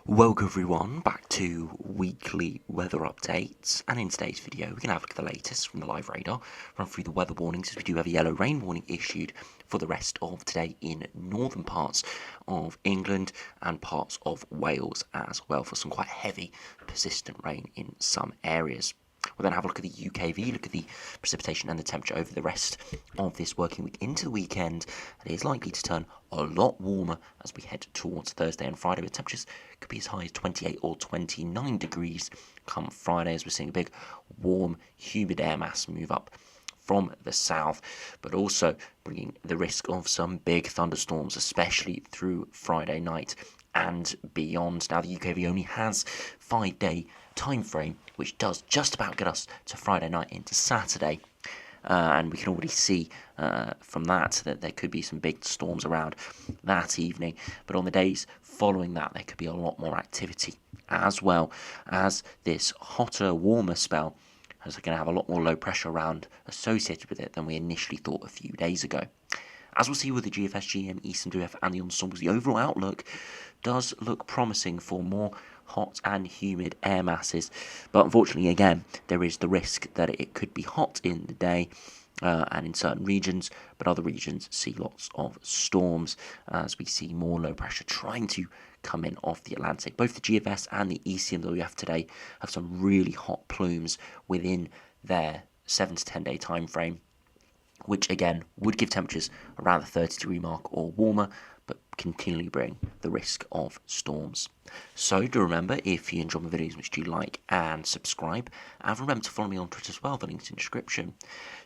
Welcome everyone back to weekly weather updates, and in today's video we're going to have a look at the latest from the live radar, run through the weather warnings as we do have a yellow rain warning issued for the rest of today in northern parts of England and parts of Wales as well, for some quite heavy persistent rain in some areas. We'll then have a look at the UKV, look at the precipitation and the temperature over the rest of this working week into the weekend. And it is likely to turn a lot warmer as we head towards Thursday and Friday, with temperatures could be as high as 28 or 29 degrees come Friday, as we're seeing a big, warm, humid air mass move up from the south, but also bringing the risk of some big thunderstorms, especially through Friday night and beyond. Now, the UKV only has 5-day time frame, which does just about get us to Friday night into Saturday. And we can already see from that there could be some big storms around that evening. But on the days following that, there could be a lot more activity, as well as this hotter, warmer spell is going to have a lot more low pressure around associated with it than we initially thought a few days ago. As we'll see with the GFS, GM, ECMWF and the ensembles, the overall outlook does look promising for more hot and humid air masses. But unfortunately, again, there is the risk that it could be hot in the day and in certain regions, but other regions see lots of storms as we see more low pressure trying to come in off the Atlantic. Both the GFS and the ECMWF today have some really hot plumes within their 7 to 10 day time frame, which again would give temperatures around the 30-degree mark or warmer, but continually bring the risk of storms. So do remember, if you enjoy my videos, which do like and subscribe, and remember to follow me on Twitter as well, the link's in the description.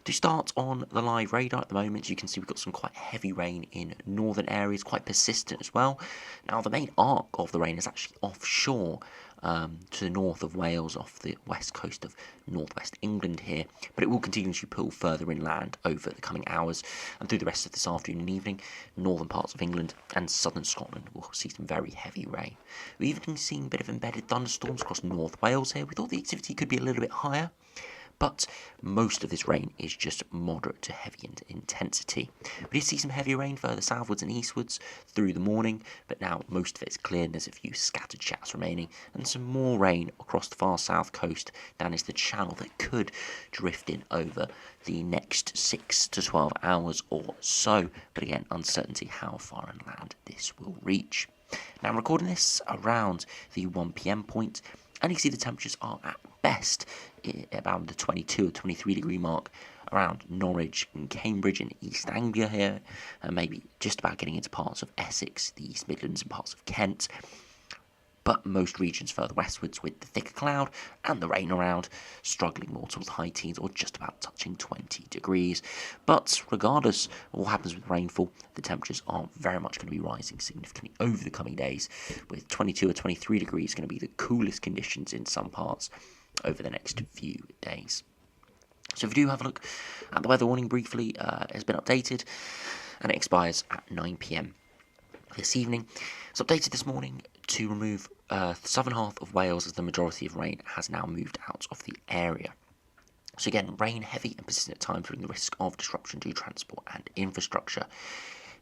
To start on the live radar at the moment, you can see we've got some quite heavy rain in northern areas, quite persistent as well. Now, the main arc of the rain is actually offshore, to the north of Wales, off the west coast of northwest England here, but it will continue to pull further inland over the coming hours and through the rest of this afternoon and evening. Northern parts of England and southern Scotland will see some very heavy rain. We're even seeing a bit of embedded thunderstorms across North Wales here. We thought the activity could be a little bit higher, but most of this rain is just moderate to heavy in intensity. We did see some heavy rain further southwards and eastwards through the morning, but now most of it is clear and there's a few scattered showers remaining, and some more rain across the far south coast down into the Channel that could drift in over the next 6 to 12 hours or so. But again, uncertainty how far inland this will reach. Now, I'm recording this around the 1 p.m. point, and you can see the temperatures are at best about the 22 or 23 degree mark around Norwich and Cambridge and East Anglia here, and maybe just about getting into parts of Essex, the East Midlands and parts of Kent. But most regions further westwards, with the thicker cloud and the rain around, struggling more towards high teens or just about touching 20 degrees. But regardless of what happens with rainfall, the temperatures are very much going to be rising significantly over the coming days, with 22 or 23 degrees going to be the coolest conditions in some parts over the next few days. So if you do have a look at the weather warning briefly, it has been updated and it expires at 9 p.m. this evening. It's updated this morning to remove the southern half of Wales, as the majority of rain has now moved out of the area. So again, rain heavy and persistent at times, bringing the risk of disruption to transport and infrastructure.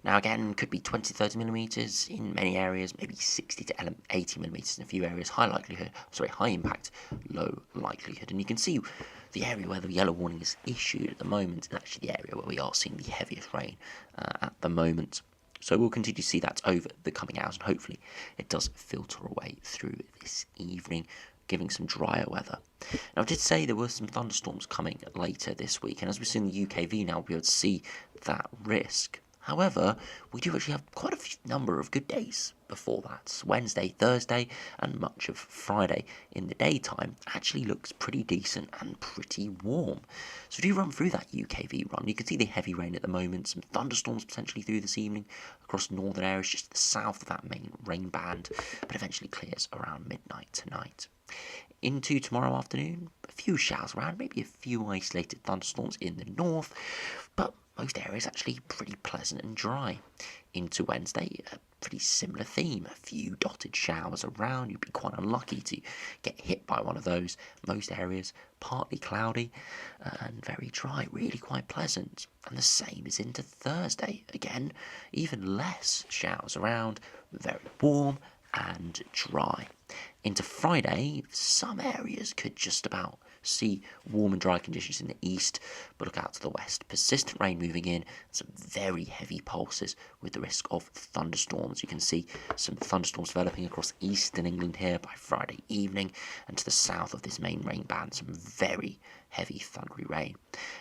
Now again, could be 20 to 30 millimetres in many areas, maybe 60 to 80 millimetres in a few areas. High impact, low likelihood. And you can see the area where the yellow warning is issued at the moment is actually the area where we are seeing the heaviest rain at the moment. So we'll continue to see that over the coming hours, and hopefully it does filter away through this evening, giving some drier weather. Now, I did say there were some thunderstorms coming later this week, and as we see in the UKV now, we'll be able to see that risk. However, we do actually have quite a number of good days before that. Wednesday, Thursday, and much of Friday in the daytime actually looks pretty decent and pretty warm. So do run through that UKV run. You can see the heavy rain at the moment, some thunderstorms potentially through this evening across northern areas, just to the south of that main rain band, but eventually clears around midnight tonight. Into tomorrow afternoon, a few showers around, maybe a few isolated thunderstorms in the north, but most areas actually pretty pleasant and dry. Into Wednesday, a pretty similar theme. A few dotted showers around. You'd be quite unlucky to get hit by one of those. Most areas partly cloudy and very dry, really quite pleasant. And the same is into Thursday. Again, even less showers around, very warm and dry. Into Friday, some areas could just about see warm and dry conditions in the east, but look out to the west. Persistent rain moving in, some very heavy pulses with the risk of thunderstorms. You can see some thunderstorms developing across eastern England here by Friday evening, and to the south of this main rain band, some very heavy thundery rain.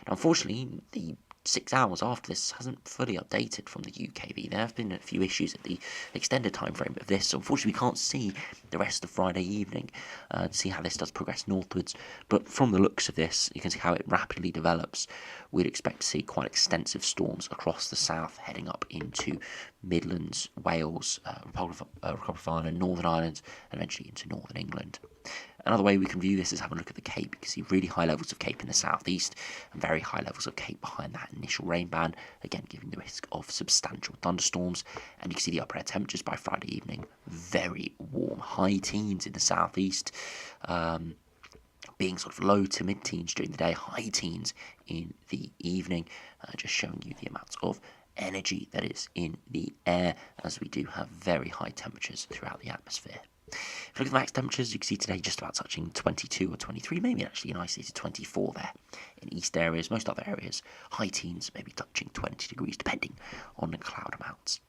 Now, unfortunately, the 6 hours after this hasn't fully updated from the UKV. There have been a few issues at the extended time frame of this, so unfortunately we can't see the rest of Friday evening to see how this does progress northwards. But from the looks of this, you can see how it rapidly develops. We'd expect to see quite extensive storms across the south, heading up into Midlands, Wales, Republic of Ireland, Northern Ireland, and eventually into Northern England. Another way we can view this is have a look at the Cape. You can see really high levels of Cape in the southeast and very high levels of Cape behind that initial rain band, again giving the risk of substantial thunderstorms. And you can see the upper air temperatures by Friday evening, very warm, high teens in the southeast, being sort of low to mid-teens during the day, high teens in the evening, just showing you the amounts of energy that is in the air, as we do have very high temperatures throughout the atmosphere. If you look at the max temperatures, you can see today just about touching 22 or 23, maybe actually an isolated 24 there in east areas. Most other areas, high teens, maybe touching 20 degrees, depending on the cloud amounts.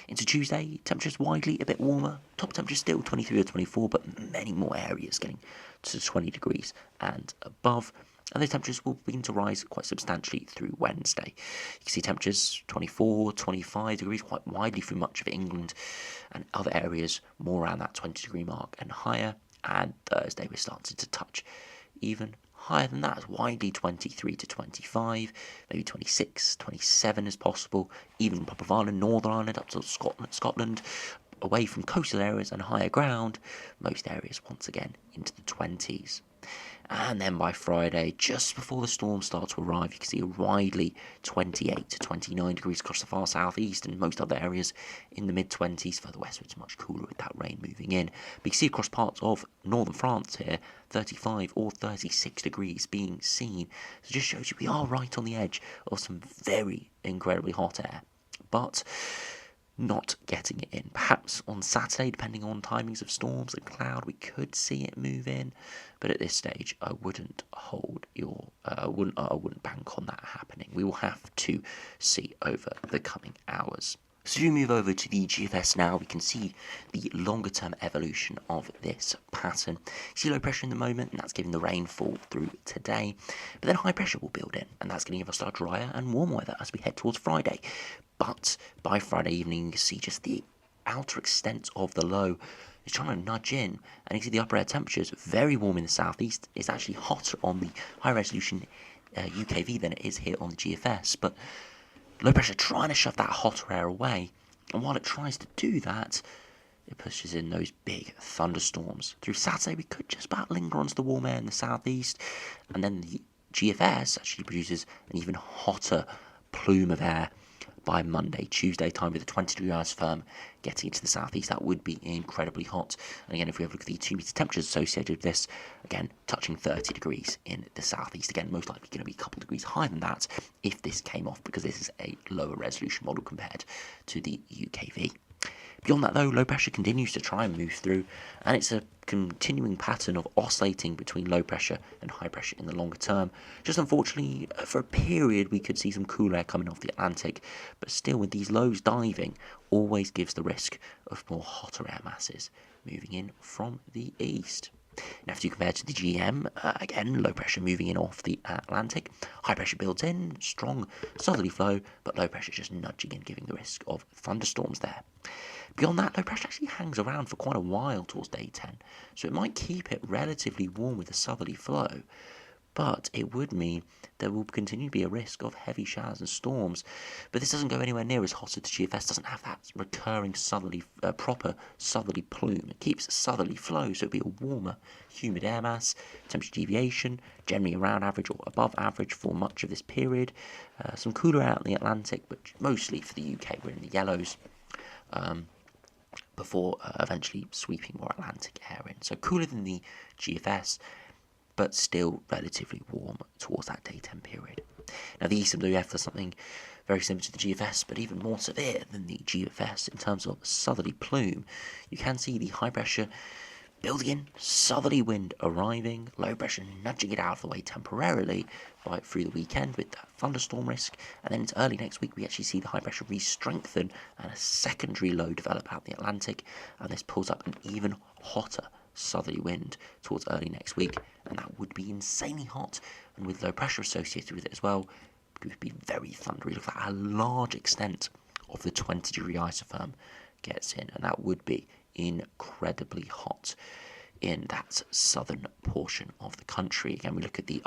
Into Tuesday, temperatures widely a bit warmer. Top temperature still 23 or 24, but many more areas getting to 20 degrees and above. And those temperatures will begin to rise quite substantially through Wednesday. You can see temperatures 24, 25 degrees quite widely through much of England, and other areas more around that 20 degree mark and higher. And Thursday we're starting to touch even higher than that, widely 23 to 25, maybe 26, 27 is possible, even Republic of Ireland, Northern Ireland, up to Scotland, away from coastal areas and higher ground, most areas once again into the 20s. And then by Friday, just before the storms start to arrive, you can see a widely 28 to 29 degrees across the far southeast and most other areas in the mid-20s. Further westwards, it's much cooler with that rain moving in. But you can see across parts of northern France here, 35 or 36 degrees being seen. So it just shows you we are right on the edge of some very incredibly hot air. But not getting it in. Perhaps on Saturday, depending on timings of storms and cloud, we could see it move in. But at this stage, I wouldn't bank on that happening. We will have to see over the coming hours. So if we move over to the GFS now, we can see the longer term evolution of this pattern. You see low pressure in the moment, and that's giving the rainfall through today. But then high pressure will build in, and that's going to give us our drier and warm weather as we head towards Friday. But by Friday evening, you can see just the outer extent of the low is trying to nudge in, and you can see the upper air temperatures very warm in the southeast. It's actually hotter on the high resolution UKV than it is here on the GFS, but low pressure trying to shove that hotter air away, and while it tries to do that, it pushes in those big thunderstorms. Through Saturday, we could just about linger onto the warm air in the southeast, and then the GFS actually produces an even hotter plume of air by Monday, Tuesday time, with a 20 degree isotherm getting into the southeast. That would be incredibly hot. And again, if we have a look at the 2 metre temperatures associated with this, again, touching 30 degrees in the southeast. Again, most likely going to be a couple degrees higher than that if this came off, because this is a lower resolution model compared to the UKV. Beyond that, though, low pressure continues to try and move through, and it's a continuing pattern of oscillating between low pressure and high pressure in the longer term. Just unfortunately, for a period, we could see some cool air coming off the Atlantic, but still, with these lows diving, always gives the risk of more hotter air masses moving in from the east. Now, if you compare to the GM, again, low pressure moving in off the Atlantic, high pressure builds in, strong southerly flow, but low pressure just nudging in, giving the risk of thunderstorms there. Beyond that, low pressure actually hangs around for quite a while towards day 10, so it might keep it relatively warm with a southerly flow, but it would mean there will continue to be a risk of heavy showers and storms. But this doesn't go anywhere near as hot as the GFS, doesn't have that recurring southerly, proper southerly plume. It keeps southerly flow, so it'll be a warmer, humid air mass, temperature deviation, generally around average or above average for much of this period. Some cooler out in the Atlantic, but mostly for the UK, we're in the yellows. Before eventually sweeping more Atlantic air in. So cooler than the GFS, but still relatively warm towards that day 10 period. Now the ECMWF does something very similar to the GFS, but even more severe than the GFS in terms of southerly plume. You can see the high pressure building in, southerly wind arriving, low pressure nudging it out of the way temporarily through the weekend with that thunderstorm risk, and then into early next week we actually see the high pressure re-strengthen and a secondary low develop out in the Atlantic, and this pulls up an even hotter southerly wind towards early next week, and that would be insanely hot, and with low pressure associated with it as well, it would be very thundery. Look at how large extent of the 20-degree isotherm gets in, and that would be incredibly hot in that southern portion of the country. Again, we look at the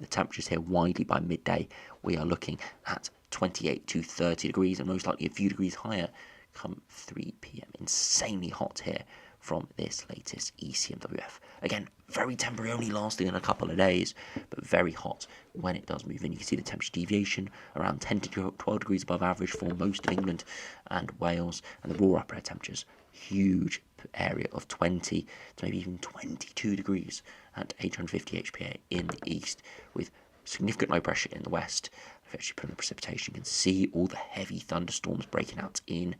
temperatures here widely by midday. We are looking at 28 to 30 degrees, and most likely a few degrees higher come 3 p.m. Insanely hot here from this latest ECMWF. Again, very temporary, only lasting in a couple of days, but very hot when it does move in. You can see the temperature deviation around 10 to 12 degrees above average for most of England and Wales, and the raw upper air temperatures huge area of 20 to maybe even 22 degrees at 850 HPA in the east, with significant low pressure in the west. If you actually put in the precipitation, you can see all the heavy thunderstorms breaking out in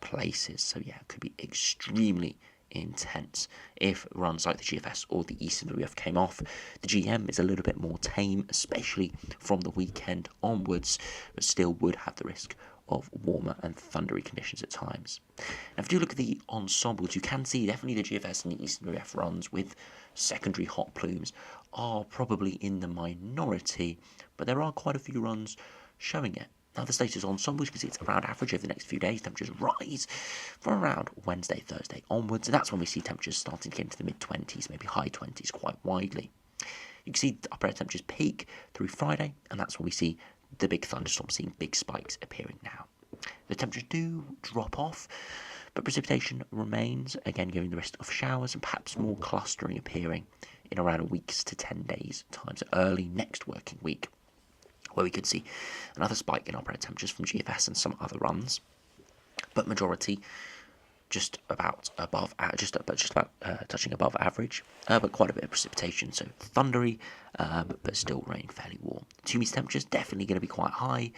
places. So yeah, it could be extremely intense if runs like the GFS or the ECMWF came off. The GM is a little bit more tame, especially from the weekend onwards, but still would have the risk of warmer and thundery conditions at times. Now, if you do look at the ensembles, you can see definitely the GFS and the ECMWF runs with secondary hot plumes are probably in the minority, but there are quite a few runs showing it. Now, the status ensembles, you can see it's around average over the next few days. Temperatures rise from around Wednesday, Thursday onwards, and that's when we see temperatures starting to get into the mid-20s, maybe high 20s quite widely. You can see the upper air temperatures peak through Friday, and that's when we see the big thunderstorms, seeing big spikes appearing now. The temperatures do drop off, but precipitation remains, again giving the risk of showers and perhaps more clustering appearing in around a week's to 10 days time, so early next working week, where we could see another spike in upper air temperatures from GFS and some other runs, but majority just about touching above average, but quite a bit of precipitation, so thundery, but still remaining fairly warm. TUMI's temperatures definitely going to be quite high,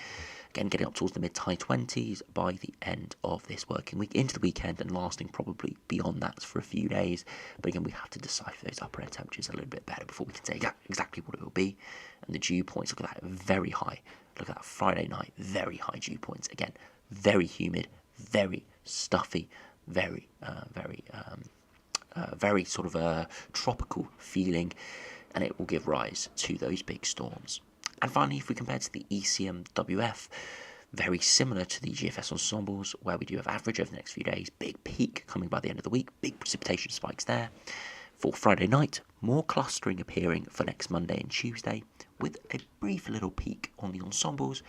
again getting up towards the mid-high 20s by the end of this working week, into the weekend, and lasting probably beyond that for a few days. But again, we have to decipher those upper air temperatures a little bit better before we can say exactly what it will be. And the dew points, look at that, very high. Look at that Friday night, very high dew points. Again, very humid, very stuffy, very sort of a tropical feeling, and it will give rise to those big storms. And finally, if we compare to the ECMWF, very similar to the GFS ensembles, where we do have average over the next few days, big peak coming by the end of the week, big precipitation spikes there. For Friday night, more clustering appearing for next Monday and Tuesday, with a brief little peak on the ensembles.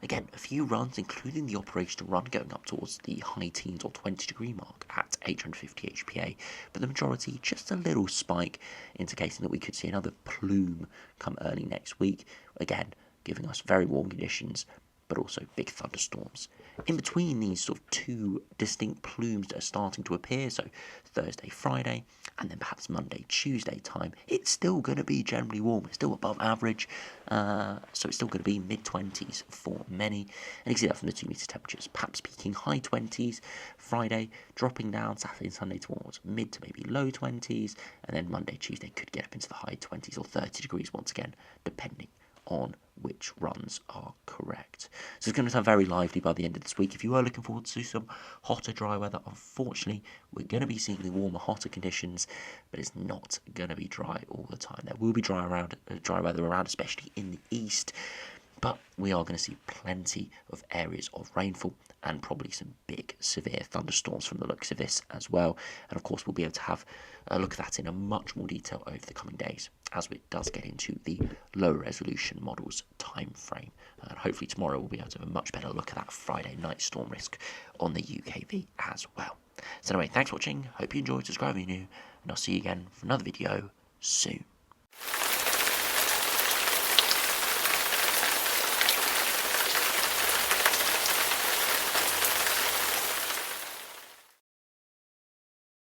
Again, a few runs, including the operational run, going up towards the high teens or 20-degree mark at 850 HPA, but the majority just a little spike, indicating that we could see another plume come early next week, again giving us very warm conditions, but also big thunderstorms. In between these sort of two distinct plumes that are starting to appear, so Thursday, Friday, and then perhaps Monday, Tuesday time, it's still going to be generally warm. It's still above average, so it's still going to be mid-20s for many. And you can see that from the 2 meter temperatures, perhaps peaking high 20s Friday, dropping down Saturday and Sunday towards mid to maybe low 20s, and then Monday, Tuesday could get up into the high 20s or 30 degrees once again, depending on which runs are correct. So it's going to sound very lively by the end of this week. If you are looking forward to some hotter, dry weather, unfortunately, we're going to be seeing the warmer, hotter conditions, but it's not going to be dry all the time. There will be dry weather around, especially in the east, but we are going to see plenty of areas of rainfall and probably some big, severe thunderstorms from the looks of this as well. And of course, we'll be able to have a look at that in a much more detail over the coming days, as it does get into the lower resolution models time frame. And hopefully tomorrow we'll be able to have a much better look at that Friday night storm risk on the UKV as well. So anyway, thanks for watching. Hope you enjoyed. Subscribe if you're new, and I'll see you again for another video soon.